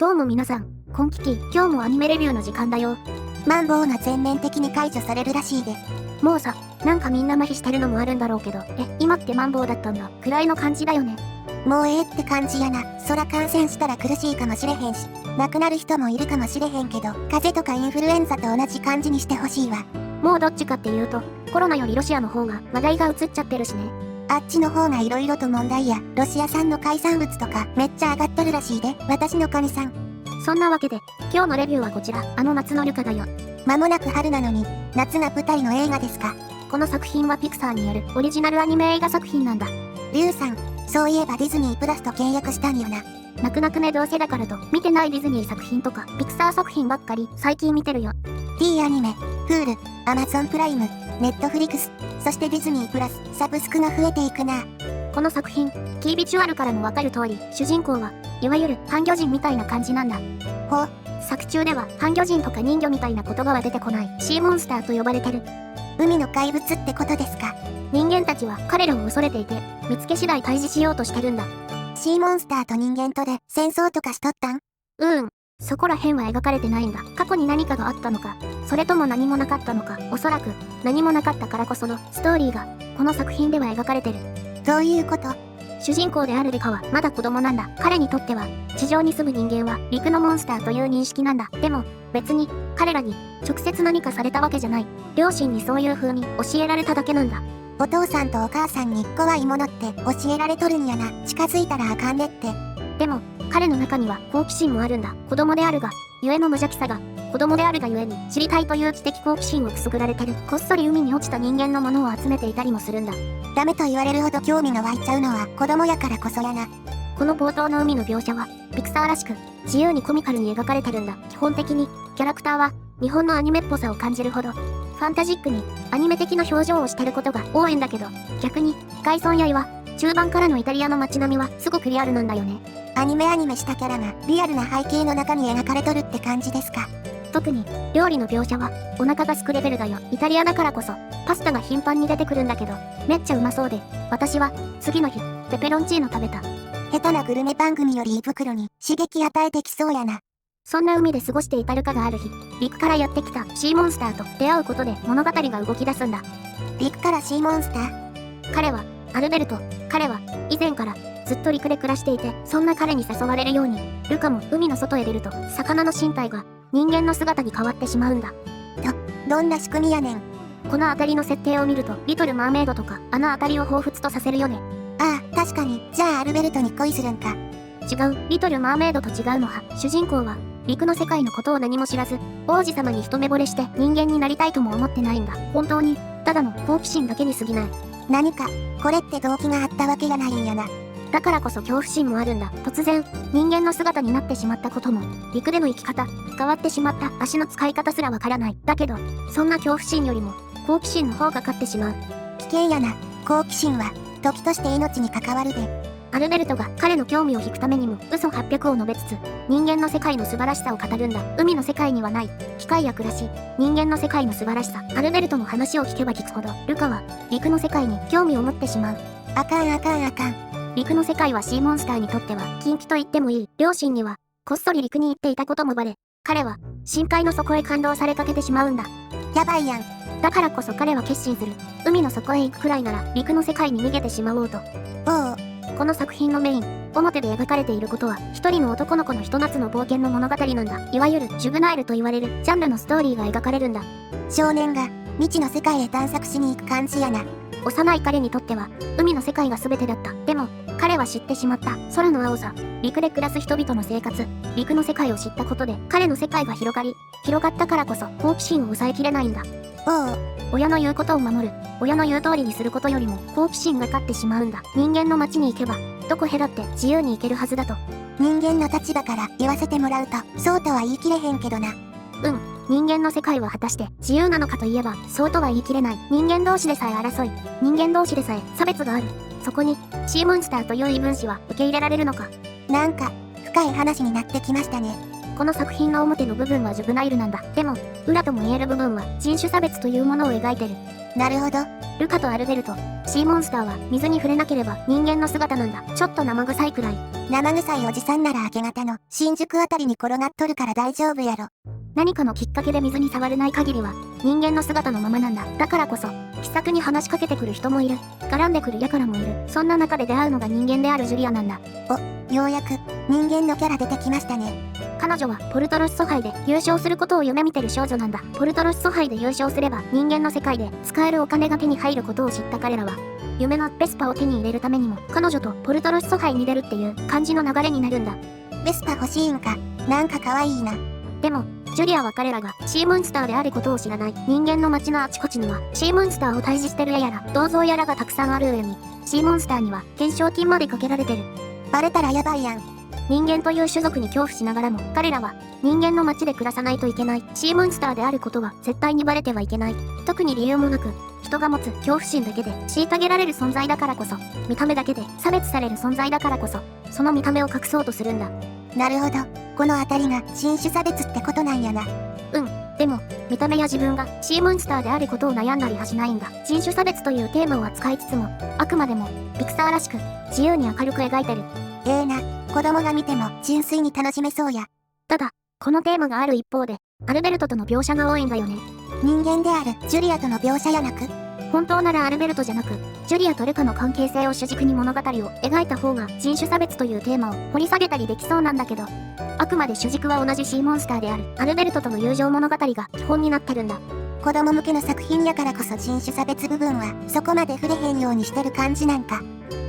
どうも皆さん、こんきき、今日もアニメレビューの時間だよ。マンボウが全面的に解除されるらしいで。もうさ、なんかみんな麻痺してるのもあるんだろうけど、今ってマンボウだったんだ、くらいの感じだよね。もうって感じやな。そら感染したら苦しいかもしれへんし、亡くなる人もいるかもしれへんけど、風邪とかインフルエンザと同じ感じにしてほしいわ。もうどっちかっていうと、コロナよりロシアの方が話題が移っちゃってるしね。あっちの方が色々と問題や、ロシア産の海産物とかめっちゃ上がっとるらしいで、私の神さん。そんなわけで、今日のレビューはこちら、夏のルカだよ。間もなく春なのに、夏が舞台の映画ですか。この作品はピクサーによるオリジナルアニメ映画作品なんだ。リュウさん、そういえばディズニープラスと契約したんよな。泣く泣くねどうせだからと、見てないディズニー作品とか、ピクサー作品ばっかり、最近見てるよ。D アニメ、Hulu、Amazon プライム、Netflix、そしてディズニープラス、サブスクが増えていくな。この作品、キービジュアルからもわかる通り、主人公は、いわゆる半魚人みたいな感じなんだ。ほう。作中では半魚人とか人魚みたいな言葉は出てこないシーモンスターと呼ばれてる。海の怪物ってことですか。人間たちは彼らを恐れていて、見つけ次第退治しようとしてるんだ。シーモンスターと人間とで戦争とかしとったん？そこら辺は描かれてないんだ。過去に何かがあったのか、それとも何もなかったのか、おそらく何もなかったからこそのストーリーがこの作品では描かれてる。どういうこと？主人公であるリカはまだ子供なんだ。彼にとっては地上に住む人間は陸のモンスターという認識なんだ。でも別に彼らに直接何かされたわけじゃない。両親にそういう風に教えられただけなんだ。お父さんとお母さんに怖いものって教えられとるんやな。近づいたらあかんねって。でも彼の中には好奇心もあるんだ。子供であるがゆえの無邪気さが、子供であるがゆえに知りたいという知的好奇心をくすぐられてる。こっそり海に落ちた人間のものを集めていたりもするんだ。ダメと言われるほど興味が湧いちゃうのは子供やからこそやな。この冒頭の海の描写はピクサーらしく自由にコミカルに描かれてるんだ。基本的にキャラクターは日本のアニメっぽさを感じるほどファンタジックにアニメ的な表情をしてることが多いんだけど、逆に外村やは中盤からのイタリアの街並みはすごくリアルなんだよね。アニメしたキャラがリアルな背景の中に描かれとるって感じですか。特に料理の描写はお腹がすくレベルだよ。イタリアだからこそパスタが頻繁に出てくるんだけど、めっちゃうまそうで、私は次の日ペペロンチーノ食べた。下手なグルメ番組より胃袋に刺激与えてきそうやな。そんな海で過ごしていたルカがある日、陸からやってきたシーモンスターと出会うことで物語が動き出すんだ。陸からシーモンスター？彼はアルベルト。彼は以前からずっと陸で暮らしていて、そんな彼に誘われるようにルカも海の外へ出ると魚の身体が人間の姿に変わってしまうんだ。どんな仕組みやねん。この辺りの設定を見るとリトルマーメイドとかあの辺りを彷彿とさせるよね。ああ、確かに。じゃあアルベルトに恋するんか。違う。リトルマーメイドと違うのは、主人公は陸の世界のことを何も知らず、王子様に一目惚れして人間になりたいとも思ってないんだ。本当にただの好奇心だけに過ぎない。何かこれって動機があったわけじゃないんやな。だからこそ恐怖心もあるんだ。突然人間の姿になってしまったことも、陸での生き方、変わってしまった足の使い方すらわからない。だけどそんな恐怖心よりも好奇心の方が勝ってしまう。危険やな。好奇心は時として命に関わるで。アルベルトが彼の興味を引くためにも嘘800を述べつつ、人間の世界の素晴らしさを語るんだ。海の世界にはない機械や暮らし、人間の世界の素晴らしさ。アルベルトの話を聞けば聞くほどルカは陸の世界に興味を持ってしまう。あかんあかんあかん。陸の世界はシーモンスターにとっては禁忌と言ってもいい。両親にはこっそり陸に行っていたこともバレ、彼は深海の底へ感動されかけてしまうんだ。やばいやん。だからこそ彼は決心する。海の底へ行くくらいなら陸の世界に逃げてしまおうと。おう。この作品のメイン、表で描かれていることは、一人の男の子のひと夏の冒険の物語なんだ。いわゆるジュブナイルと言われるジャンルのストーリーが描かれるんだ。少年が未知の世界へ探索しに行く感じやな。幼い彼にとっては海の世界が全てだった。でも彼は知ってしまった空の青さ、陸で暮らす人々の生活、陸の世界を知ったことで彼の世界が広がったからこそ好奇心を抑えきれないんだ。おう。親の言うことを守る、親の言う通りにすることよりも好奇心が勝ってしまうんだ。人間の街に行けばどこへだって自由に行けるはずだと。人間の立場から言わせてもらうとそうとは言い切れへんけどな。人間の世界は果たして自由なのかといえばそうとは言い切れない。人間同士でさえ争い、人間同士でさえ差別がある。そこにシーモンスターという異分子は受け入れられるのか。なんか深い話になってきましたね。この作品の表の部分はジュブナイルなんだ。でも、裏とも言える部分は人種差別というものを描いてる。なるほど。ルカとアルベルト、シーモンスターは水に触れなければ人間の姿なんだ。ちょっと生臭いくらい。生臭いおじさんなら明け方の新宿あたりに転がっとるから大丈夫やろ。何かのきっかけで水に触れない限りは人間の姿のままなんだ。だからこそ気さくに話しかけてくる人もいる。絡んでくる輩もいる。そんな中で出会うのが人間であるジュリアなんだ。ようやく人間のキャラ出てきましたね。彼女はポルトロスソ杯で優勝することを夢見てる少女なんだ。ポルトロスソ杯で優勝すれば人間の世界で使えるお金が手に入ることを知った彼らは、夢のベスパを手に入れるためにも彼女とポルトロスソ杯に出るっていう感じの流れになるんだ。ベスパ欲しいんか。なんか可愛いな。でもジュリアは彼らがシーモンスターであることを知らない。人間の街のあちこちにはシーモンスターを退治してる絵やら銅像やらがたくさんある上に、シーモンスターには懸賞金までかけられてる。バレたらやばいやん。人間という種族に恐怖しながらも彼らは人間の街で暮らさないといけない。シーモンスターであることは絶対にバレてはいけない。特に理由もなく人が持つ恐怖心だけで虐げられる存在だからこそ、見た目だけで差別される存在だからこそ、その見た目を隠そうとするんだ。なるほど。この辺りが人種差別ってことなんやな。でも見た目や自分がシーモンスターであることを悩んだりはしないんだ。人種差別というテーマを扱いつつもあくまでもピクサーらしく自由に明るく描いてる。な。子供が見ても純粋に楽しめそうや。ただこのテーマがある一方でアルベルトとの描写が多いんだよね。人間であるジュリアとの描写やなく、本当ならアルベルトじゃなくジュリアとルカの関係性を主軸に物語を描いた方が人種差別というテーマを掘り下げたりできそうなんだけど、あくまで主軸は同じシーモンスターであるアルベルトとの友情物語が基本になってるんだ。子供向けの作品やからこそ人種差別部分はそこまで触れへんようにしてる感じなんか。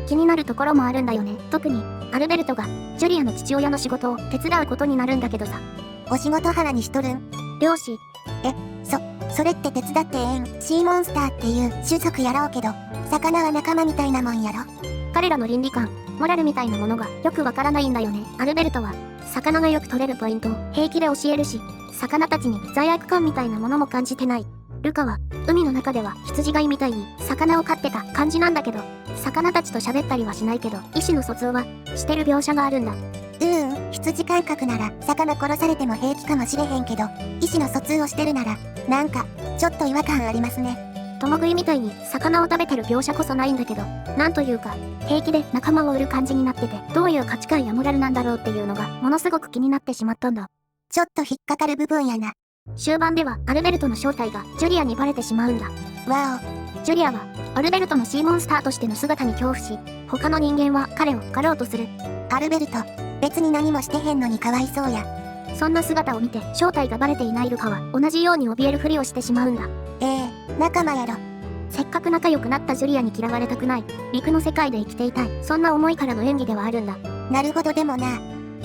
気になるところもあるんだよね。特にアルベルトがジュリアの父親の仕事を手伝うことになるんだけどさ。お仕事腹にしとるん？漁師。それって手伝ってええん？シーモンスターっていう種族やろうけど、魚は仲間みたいなもんやろ。彼らの倫理観、モラルみたいなものがよくわからないんだよね。アルベルトは魚がよく取れるポイントを平気で教えるし、魚たちに罪悪感みたいなものも感じてない。ルカは海の中では羊飼いみたいに魚を飼ってた感じなんだけど、魚たちと喋ったりはしないけど意思の疎通はしてる描写があるんだ。羊感覚なら魚殺されても平気かもしれへんけど、意思の疎通をしてるならなんかちょっと違和感ありますね。共食いみたいに魚を食べてる描写こそないんだけど、なんというか平気で仲間を売る感じになってて、どういう価値観やモラルなんだろうっていうのがものすごく気になってしまったんだ。ちょっと引っかかる部分やな。終盤ではアルベルトの正体がジュリアにバレてしまうんだ。わジュリアはアルベルトのシーモンスターとしての姿に恐怖し、他の人間は彼を狩ろうとする。アルベルト、別に何もしてへんのにかわいそうや。そんな姿を見て正体がバレていないルカは同じように怯えるふりをしてしまうんだ。仲間やろ。せっかく仲良くなったジュリアに嫌われたくない、陸の世界で生きていたい、そんな思いからの演技ではあるんだ。なるほど。でもな、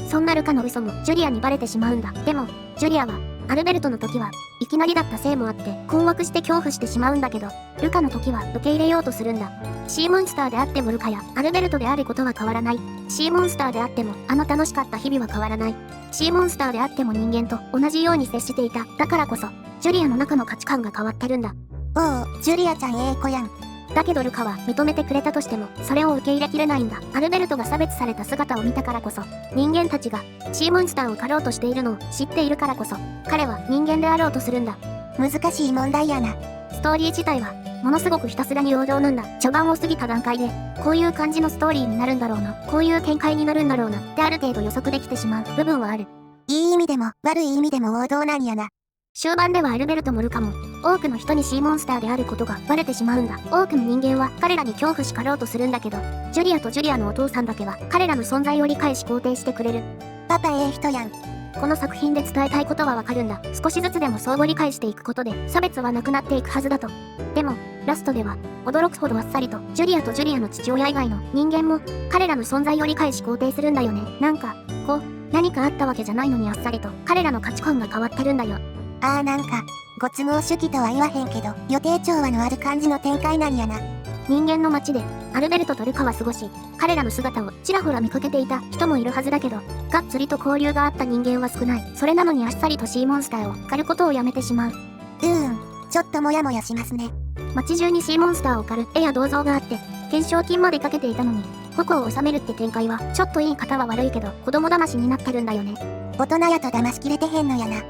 そんなルカの嘘もジュリアにバレてしまうんだ。でもジュリアはアルベルトの時はいきなりだったせいもあって困惑して恐怖してしまうんだけど、ルカの時は受け入れようとするんだ。シーモンスターであってもルカやアルベルトであることは変わらない。シーモンスターであってもあの楽しかった日々は変わらない。シーモンスターであっても人間と同じように接していた。だからこそジュリアの中の価値観が変わってるんだ。ジュリアちゃんええ子やん。だけどルカは認めてくれたとしてもそれを受け入れきれないんだ。アルベルトが差別された姿を見たからこそ、人間たちがシーモンスターを狩ろうとしているのを知っているからこそ、彼は人間であろうとするんだ。難しい問題やな。ストーリー自体はものすごくひたすらに王道なんだ。序盤を過ぎた段階でこういう感じのストーリーになるんだろうな、こういう展開になるんだろうなってある程度予測できてしまう部分はある。いい意味でも悪い意味でも王道なんやな。終盤ではアルベルトもルカも多くの人にシーモンスターであることがバレてしまうんだ。多くの人間は彼らに恐怖しかろうとするんだけど、ジュリアとジュリアのお父さんだけは彼らの存在を理解し肯定してくれる。パパええ人やん。この作品で伝えたいことはわかるんだ。少しずつでも相互理解していくことで差別はなくなっていくはずだと。でもラストでは驚くほどあっさりとジュリアとジュリアの父親以外の人間も彼らの存在を理解し肯定するんだよね。なんか何かあったわけじゃないのにあっさりと彼らの価値観が変わってるんだよ。なんかご都合主義とは言わへんけど予定調和のある感じの展開なんやな。人間の街でアルベルトとルカは過ごし、彼らの姿をちらほら見かけていた人もいるはずだけど、がっつりと交流があった人間は少ない。それなのにあっさりとシーモンスターを狩ることをやめてしまう。ちょっとモヤモヤしますね。街中にシーモンスターを狩る絵や銅像があって懸賞金までかけていたのに矛を収めるって展開はちょっといい方は悪いけど子供騙しになってるんだよね。大人やと騙しきれてへんのやな。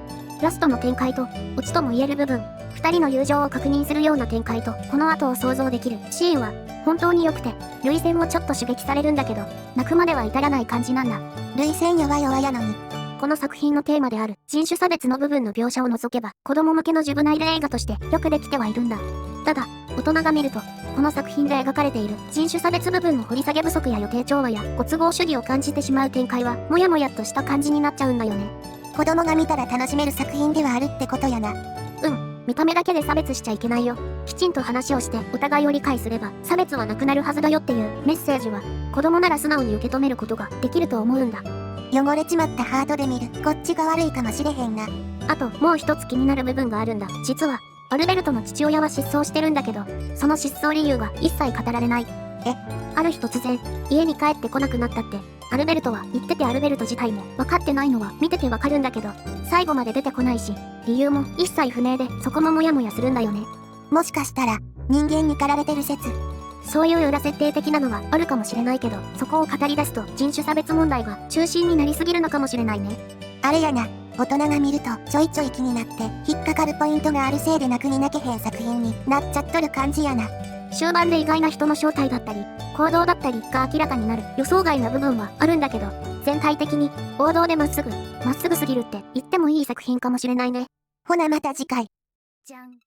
ラストの展開と、オチとも言える部分、二人の友情を確認するような展開と、この後を想像できるシーンは、本当に良くて、涙腺もちょっと刺激されるんだけど、泣くまでは至らない感じなんだ。涙腺弱々やのに。この作品のテーマである人種差別の部分の描写を除けば、子供向けのジュブナイル映画としてよくできてはいるんだ。ただ、大人が見ると、この作品で描かれている人種差別部分の掘り下げ不足や予定調和やご都合主義を感じてしまう展開は、もやもやっとした感じになっちゃうんだよね。子供が見たら楽しめる作品ではあるってことやな。見た目だけで差別しちゃいけないよ。きちんと話をしてお互いを理解すれば差別はなくなるはずだよっていうメッセージは子供なら素直に受け止めることができると思うんだ。汚れちまったハートで見るこっちが悪いかもしれへんな。あともう一つ気になる部分があるんだ。実はアルベルトの父親は失踪してるんだけど、その失踪理由が一切語られない。ある日突然家に帰ってこなくなったってアルベルトは言ってて、アルベルト自体も分かってないのは見ててわかるんだけど、最後まで出てこないし理由も一切不明で、そこもモヤモヤするんだよね。もしかしたら人間に駆られてる説。そういう裏設定的なのはあるかもしれないけど、そこを語り出すと人種差別問題が中心になりすぎるのかもしれないね。あれやな、大人が見るとちょいちょい気になって引っかかるポイントがあるせいで泣くに泣けへん作品になっちゃっとる感じやな。終盤で意外な人の正体だったり行動だったりが明らかになる予想外な部分はあるんだけど、全体的に王道でまっすぐすぎるって言ってもいい作品かもしれないね。ほなまた次回。じゃん。